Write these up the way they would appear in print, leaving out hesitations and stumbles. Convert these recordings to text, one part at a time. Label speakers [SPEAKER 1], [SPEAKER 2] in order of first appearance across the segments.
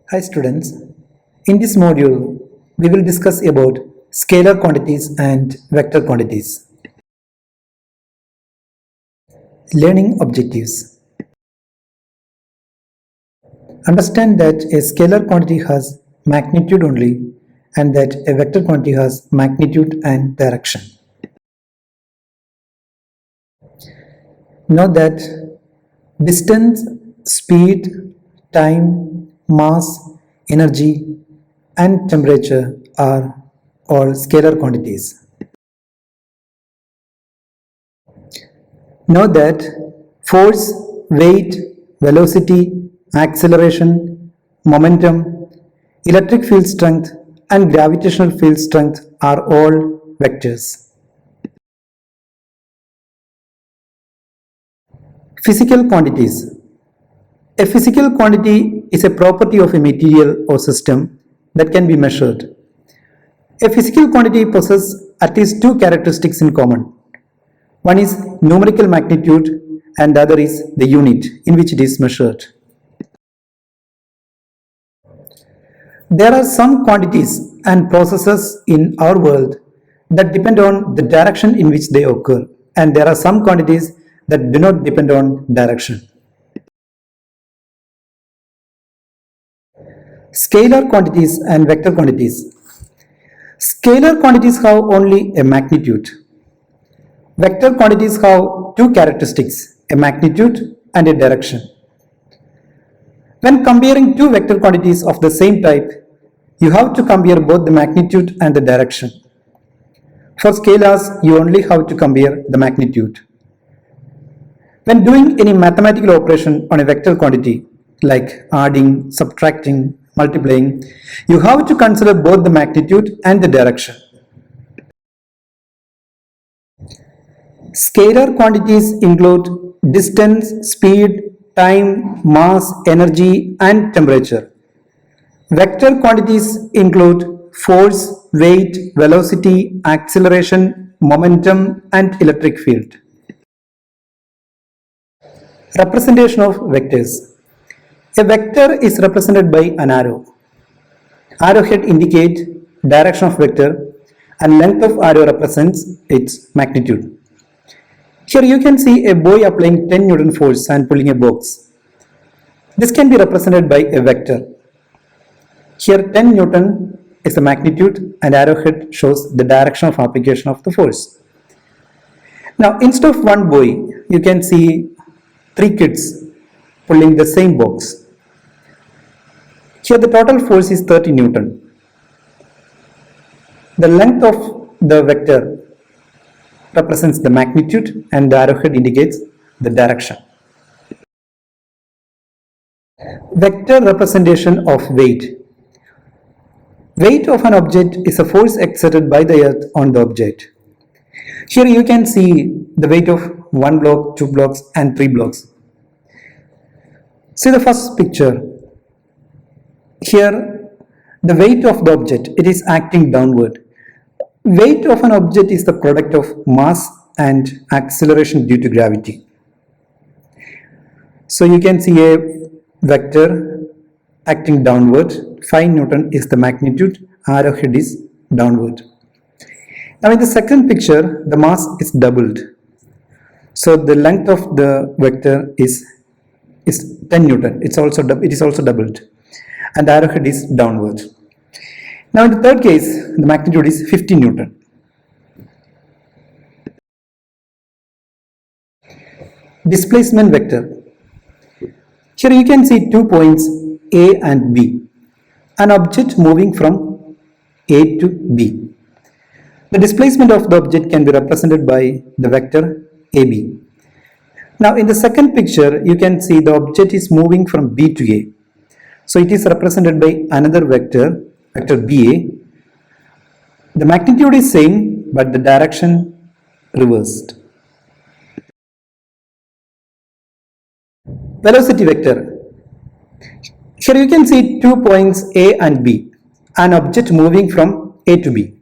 [SPEAKER 1] Hi students, in this module we will discuss about scalar quantities and vector quantities. Learning objectives. Understand that a scalar quantity has magnitude only and that a vector quantity has magnitude and direction. Know that distance, speed, time, mass, energy and temperature are all scalar quantities. Know that force, weight, velocity, acceleration, momentum, electric field strength and gravitational field strength are all vectors. Physical quantities. A physical quantity is a property of a material or system that can be measured. A physical quantity possesses at least two characteristics in common. One is numerical magnitude and the other is the unit in which it is measured. There are some quantities and processes in our world that depend on the direction in which they occur, and there are some quantities that do not depend on direction. Scalar quantities and vector quantities. Scalar quantities have only a magnitude. Vector quantities have two characteristics, a magnitude and a direction. When comparing two vector quantities of the same type, you have to compare both the magnitude and the direction. For scalars, you only have to compare the magnitude. When doing any mathematical operation on a vector quantity, like adding, subtracting, multiplying, you have to consider both the magnitude and the direction. Scalar quantities include distance, speed, time, mass, energy and temperature. Vector quantities include force, weight, velocity, acceleration, momentum and electric field. Representation of vectors. A vector is represented by an arrow. Arrowhead indicates direction of vector and length of arrow represents its magnitude. Here you can see a boy applying 10 Newton force and pulling a box. This can be represented by a vector. Here 10 Newton is the magnitude and arrowhead shows the direction of application of the force. Now instead of one boy, you can see three kids pulling the same box. Here the total force is 30 Newton. The length of the vector represents the magnitude and the arrowhead indicates the direction. Vector representation of weight. Weight of an object is a force exerted by the earth on the object. Here you can see the weight of 1 block, 2 blocks and 3 blocks. See the first picture. Here the weight of the object, it is acting downward. Weight of an object is the product of mass and acceleration due to gravity. So you can see a vector acting downward. 5 Newton is the magnitude, arrowhead is downward. Now in the second picture, the mass is doubled. So the length of the vector is 10 Newton. It is also doubled. And the arrowhead is downward. Now in the third case, the magnitude is 50 Newton. Displacement vector. Here you can see 2 points A and B. An object moving from A to B. The displacement of the object can be represented by the vector AB. Now in the second picture, you can see the object is moving from B to A. So it is represented by another vector, vector BA. The magnitude is same but the direction reversed. Velocity vector. Here you can see 2 points A and B, an object moving from A to B.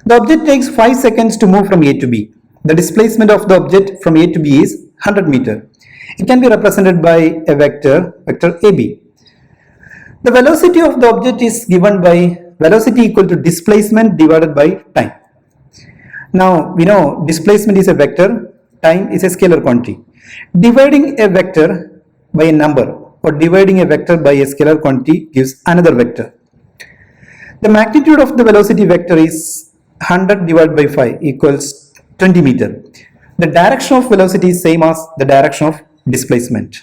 [SPEAKER 1] The object takes 5 seconds to move from A to B. The displacement of the object from A to B is 100 meters. It can be represented by a vector, vector AB. The velocity of the object is given by velocity equal to displacement divided by time. Now we know displacement is a vector, time is a scalar quantity. Dividing a vector by a number or dividing a vector by a scalar quantity gives another vector. The magnitude of the velocity vector is 100 divided by 5 equals 20 meter. The direction of velocity is same as the direction of displacement.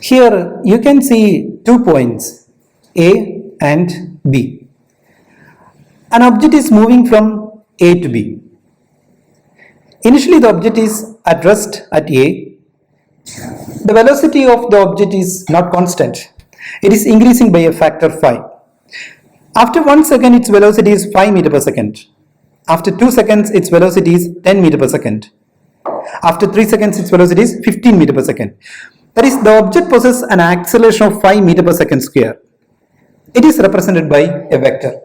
[SPEAKER 1] Here you can see 2 points A and B. An object is moving from A to B. Initially the object is at rest at A. The velocity of the object is not constant. It is increasing by a factor 5. After 1 second its velocity is 5 meter per second. After 2 seconds its velocity is 10 meter per second. After 3 seconds its velocity is 15 meter per second. That is, the object possesses an acceleration of 5 meter per second square. It is represented by a vector.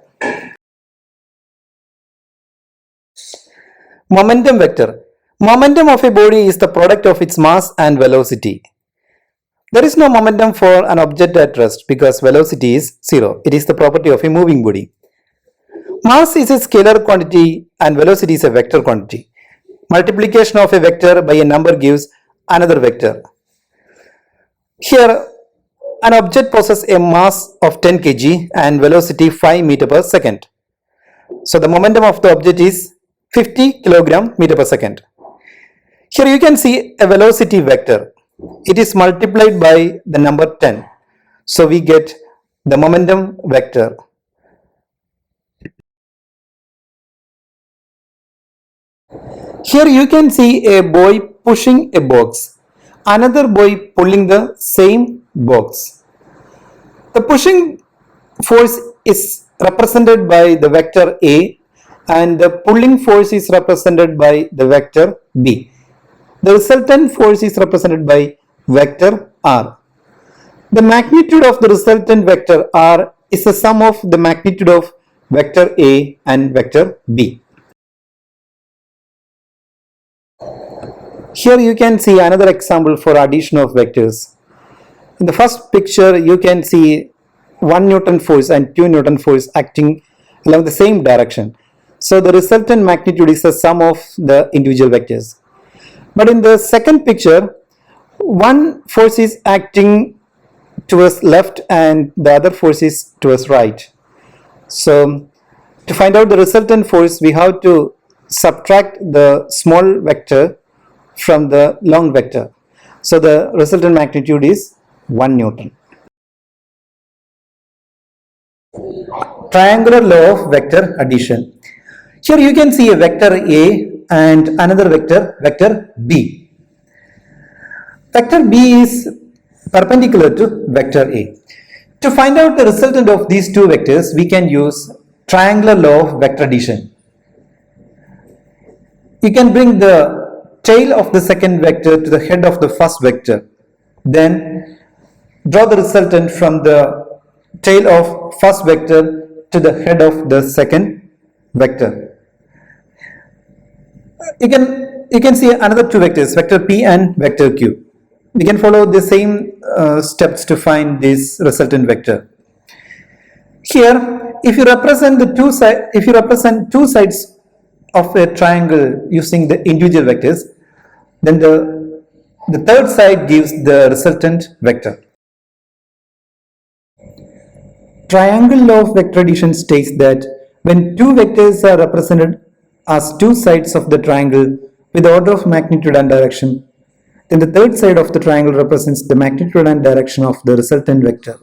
[SPEAKER 1] Momentum vector. Momentum of a body is the product of its mass and velocity. There is no momentum for an object at rest because velocity is 0. It is the property of a moving body. Mass is a scalar quantity and velocity is a vector quantity. Multiplication of a vector by a number gives another vector. Here, an object possesses a mass of 10 kg and velocity 5 meter per second. So the momentum of the object is 50 kilogram meter per second. Here you can see a velocity vector. It is multiplied by the number 10. So we get the momentum vector. Here you can see a boy pushing a box. Another boy pulling the same box. The pushing force is represented by the vector A and the pulling force is represented by the vector B. The resultant force is represented by vector R. The magnitude of the resultant vector R is the sum of the magnitude of vector A and vector B. Here you can see another example for addition of vectors. In the first picture you can see 1 Newton force and 2 Newton force acting along the same direction. So the resultant magnitude is the sum of the individual vectors. But in the second picture, one force is acting towards left and the other force is towards right. So to find out the resultant force, we have to subtract the small vector from the long vector. So the resultant magnitude is 1 Newton. Triangular law of vector addition. Here you can see a vector A and another vector, vector B. Vector B is perpendicular to vector A. To find out the resultant of these two vectors, we can use triangular law of vector addition. You can bring the tail of the second vector to the head of the first vector. Then draw the resultant from the tail of first vector to the head of the second vector. You can see another two vectors, vector P and vector Q. We can follow the same steps to find this resultant vector. Here, if you represent two sides of a triangle using the individual vectors, then the third side gives the resultant vector. Triangle law of vector addition states that when two vectors are represented as two sides of the triangle with order of magnitude and direction, then the third side of the triangle represents the magnitude and direction of the resultant vector.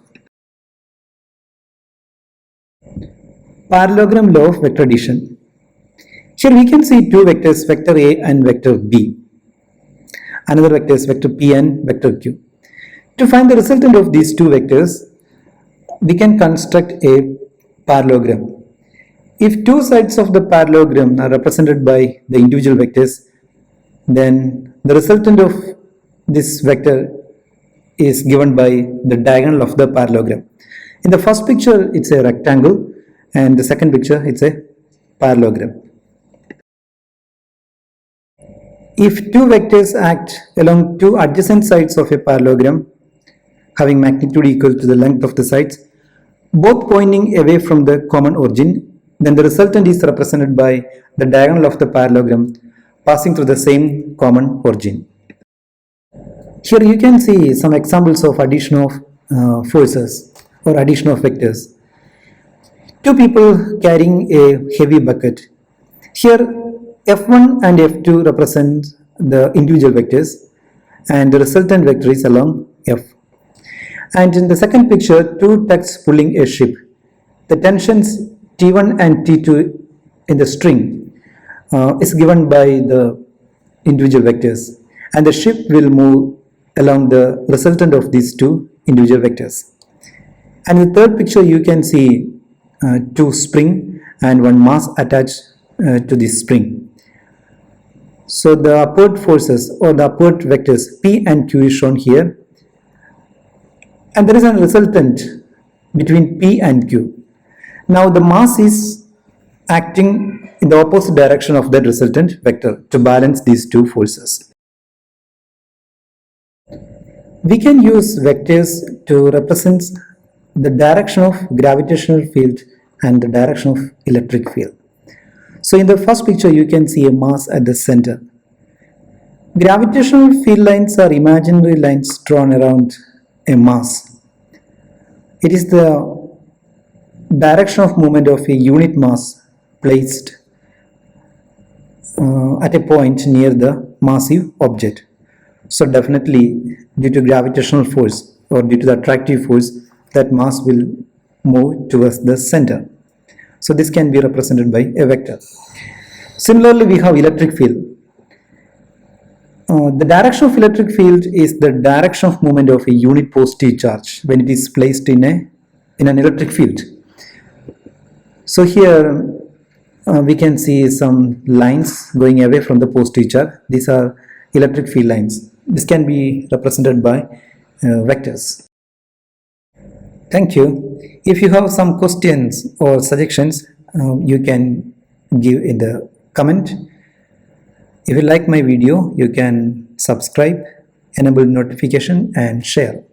[SPEAKER 1] Parallelogram law of vector addition. Here we can see two vectors, vector A and vector B. Another vector is vector P and vector Q. To find the resultant of these two vectors, we can construct a parallelogram. If two sides of the parallelogram are represented by the individual vectors, then the resultant of this vector is given by the diagonal of the parallelogram. In the first picture, it's a rectangle, and the second picture, it's a parallelogram. if two vectors act along two adjacent sides of a parallelogram having magnitude equal to the length of the sides, both pointing away from the common origin, then the resultant is represented by the diagonal of the parallelogram passing through the same common origin. Here you can see some examples of addition of forces or addition of vectors. Two people carrying a heavy bucket. Here F1 and F2 represent the individual vectors and the resultant vector is along F. And in the second picture, two tugs pulling a ship. The tensions T1 and T2 in the string is given by the individual vectors, and the ship will move along the resultant of these two individual vectors. And in the third picture you can see two spring and one mass attached to this spring. So the upward forces or the upward vectors P and Q is shown here, and there is a resultant between P and Q. Now the mass is acting in the opposite direction of that resultant vector to balance these two forces. We can use vectors to represent the direction of gravitational field and the direction of electric field. So in the first picture you can see a mass at the center. Gravitational field lines are imaginary lines drawn around a mass. It is the direction of movement of a unit mass placed at a point near the massive object. So definitely due to gravitational force or due to the attractive force, that mass will move towards the center. So this can be represented by a vector. Similarly, we have electric field. The direction of electric field is the direction of movement of a unit positive charge when it is placed in an electric field. So here we can see some lines going away from the positive charge. These are electric field lines. This can be represented by vectors. Thank you. If you have some questions or suggestions, you can give in the comment. If you like my video, you can subscribe, enable notification and share.